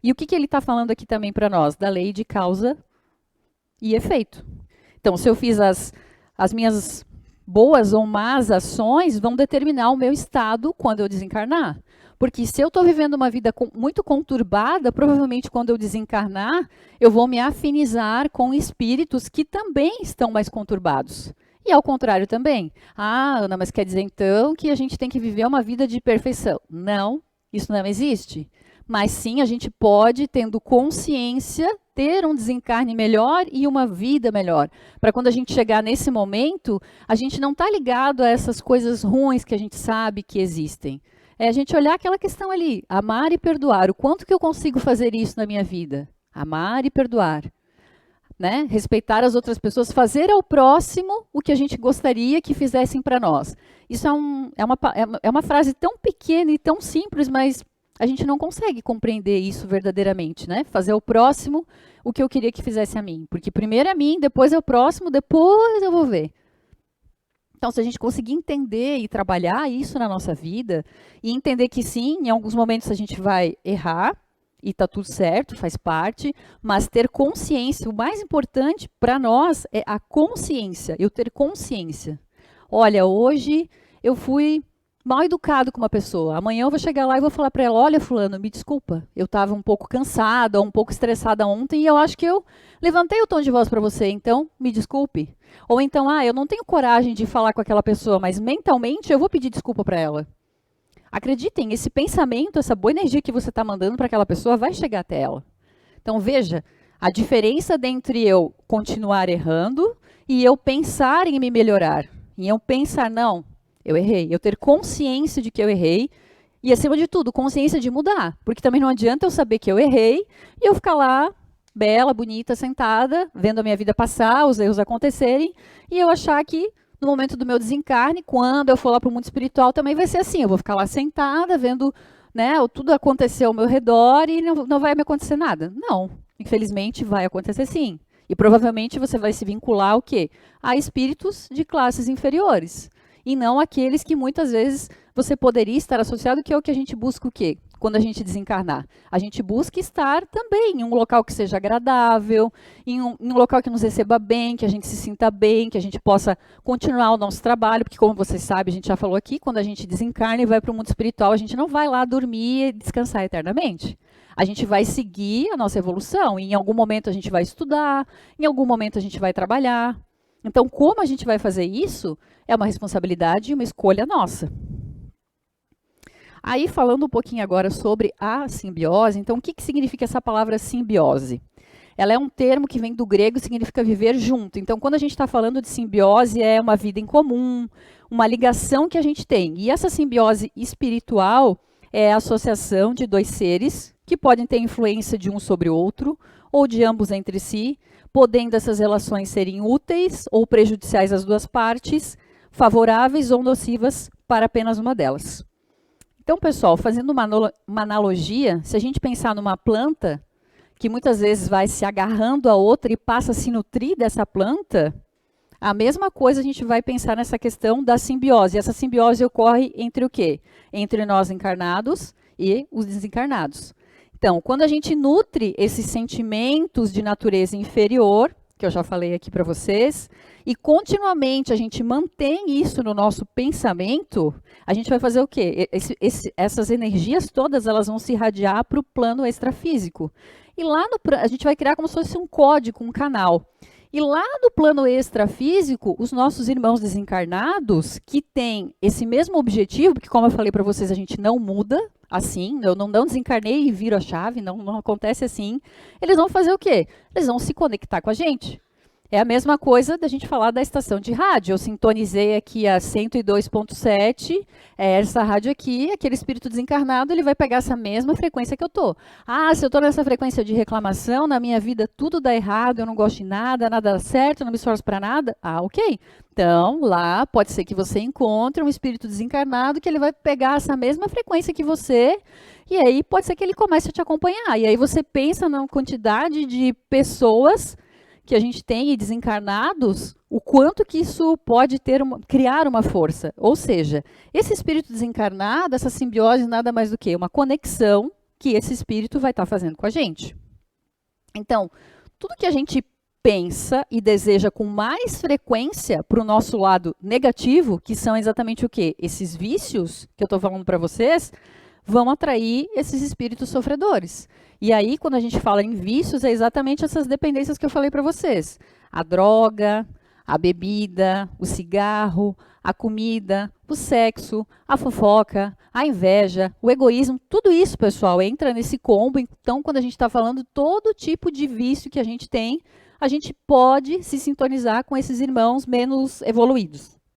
E o que ele está falando aqui também para nós? Da lei de causa e efeito. Então, se eu fiz as minhas boas ou más ações, vão determinar o meu estado quando eu desencarnar. Porque se eu estou vivendo uma vida muito conturbada, provavelmente quando eu desencarnar, eu vou me afinizar com espíritos que também estão mais conturbados. E ao contrário também. Ah, Ana, mas quer dizer então que a gente tem que viver uma vida de perfeição? Não, isso não existe. Mas sim, a gente pode, tendo consciência, ter um desencarne melhor e uma vida melhor. Para quando a gente chegar nesse momento, a gente não está ligado a essas coisas ruins que a gente sabe que existem. É a gente olhar aquela questão ali, amar e perdoar. O quanto que eu consigo fazer isso na minha vida? Amar e perdoar. Né? Respeitar as outras pessoas, fazer ao próximo o que a gente gostaria que fizessem para nós. Isso é uma frase tão pequena e tão simples, mas a gente não consegue compreender isso verdadeiramente, né? Fazer ao próximo o que eu queria que fizesse a mim. Porque primeiro é a mim, depois é o próximo, depois eu vou ver. Então, se a gente conseguir entender e trabalhar isso na nossa vida, e entender que sim, em alguns momentos a gente vai errar, e está tudo certo, faz parte, mas ter consciência, o mais importante para nós é a consciência, eu ter consciência. Olha, hoje eu fui mal educado com uma pessoa, amanhã eu vou chegar lá e vou falar para ela, olha fulano, me desculpa, eu estava um pouco cansada, um pouco estressada ontem e eu acho que eu levantei o tom de voz para você, então me desculpe. Ou então, eu não tenho coragem de falar com aquela pessoa, mas mentalmente eu vou pedir desculpa para ela. Acreditem, esse pensamento, essa boa energia que você está mandando para aquela pessoa vai chegar até ela. Então, veja, a diferença entre eu continuar errando e eu pensar em me melhorar. E eu pensar, não, eu errei. Eu ter consciência de que eu errei e, acima de tudo, consciência de mudar. Porque também não adianta eu saber que eu errei e eu ficar lá, bela, bonita, sentada, vendo a minha vida passar, os erros acontecerem, e eu achar que no momento do meu desencarne, quando eu for lá para o mundo espiritual, também vai ser assim. Eu vou ficar lá sentada, vendo, né, tudo acontecer ao meu redor e não vai me acontecer nada. Não, infelizmente vai acontecer sim. E provavelmente você vai se vincular ao quê? A espíritos de classes inferiores. E não aqueles que muitas vezes você poderia estar associado, que é o que a gente busca o quê? Quando a gente desencarnar. A gente busca estar também em um local que seja agradável, em um local que nos receba bem, que a gente se sinta bem, que a gente possa continuar o nosso trabalho, porque como vocês sabem, a gente já falou aqui, quando a gente desencarna e vai para o mundo espiritual, a gente não vai lá dormir e descansar eternamente. A gente vai seguir a nossa evolução, e em algum momento a gente vai estudar, em algum momento a gente vai trabalhar. Então, como a gente vai fazer isso, é uma responsabilidade e uma escolha nossa. Aí, falando um pouquinho agora sobre a simbiose, então, o que significa essa palavra simbiose? Ela é um termo que vem do grego e significa viver junto. Então, quando a gente está falando de simbiose, é uma vida em comum, uma ligação que a gente tem. E essa simbiose espiritual é a associação de dois seres que podem ter influência de um sobre o outro, ou de ambos entre si, podendo essas relações serem úteis ou prejudiciais às duas partes, favoráveis ou nocivas para apenas uma delas. Então, pessoal, fazendo uma analogia, se a gente pensar numa planta, que muitas vezes vai se agarrando a outra e passa a se nutrir dessa planta, a mesma coisa a gente vai pensar nessa questão da simbiose. Essa simbiose ocorre entre o quê? Entre nós encarnados e os desencarnados. Então, quando a gente nutre esses sentimentos de natureza inferior, que eu já falei aqui para vocês, e continuamente a gente mantém isso no nosso pensamento, a gente vai fazer o quê? Essas energias todas, elas vão se irradiar para o plano extrafísico. E lá a gente vai criar como se fosse um código, um canal. E lá no plano extrafísico, os nossos irmãos desencarnados, que têm esse mesmo objetivo, porque como eu falei para vocês, a gente não muda assim, eu não desencarnei e viro a chave, não acontece assim. Eles vão fazer o quê? Eles vão se conectar com a gente. É a mesma coisa da gente falar da estação de rádio. Eu sintonizei aqui a 102.7, essa rádio aqui, aquele espírito desencarnado, ele vai pegar essa mesma frequência que eu estou. Ah, se eu estou nessa frequência de reclamação, na minha vida tudo dá errado, eu não gosto de nada, nada dá certo, eu não me esforço para nada. Ah, ok. Então, lá pode ser que você encontre um espírito desencarnado que ele vai pegar essa mesma frequência que você, e aí pode ser que ele comece a te acompanhar. E aí você pensa na quantidade de pessoas que a gente tem e desencarnados, o quanto que isso pode criar uma força. Ou seja, esse espírito desencarnado, essa simbiose, nada mais do que uma conexão que esse espírito vai estar fazendo com a gente. Então, tudo que a gente pensa e deseja com mais frequência para o nosso lado negativo, que são exatamente o quê? Esses vícios que eu estou falando para vocês, vão atrair esses espíritos sofredores. E aí, quando a gente fala em vícios, é exatamente essas dependências que eu falei para vocês. A droga, a bebida, o cigarro, a comida, o sexo, a fofoca, a inveja, o egoísmo, tudo isso, pessoal, entra nesse combo. Então, quando a gente está falando todo tipo de vício que a gente tem, a gente pode se sintonizar com esses irmãos menos evoluídos.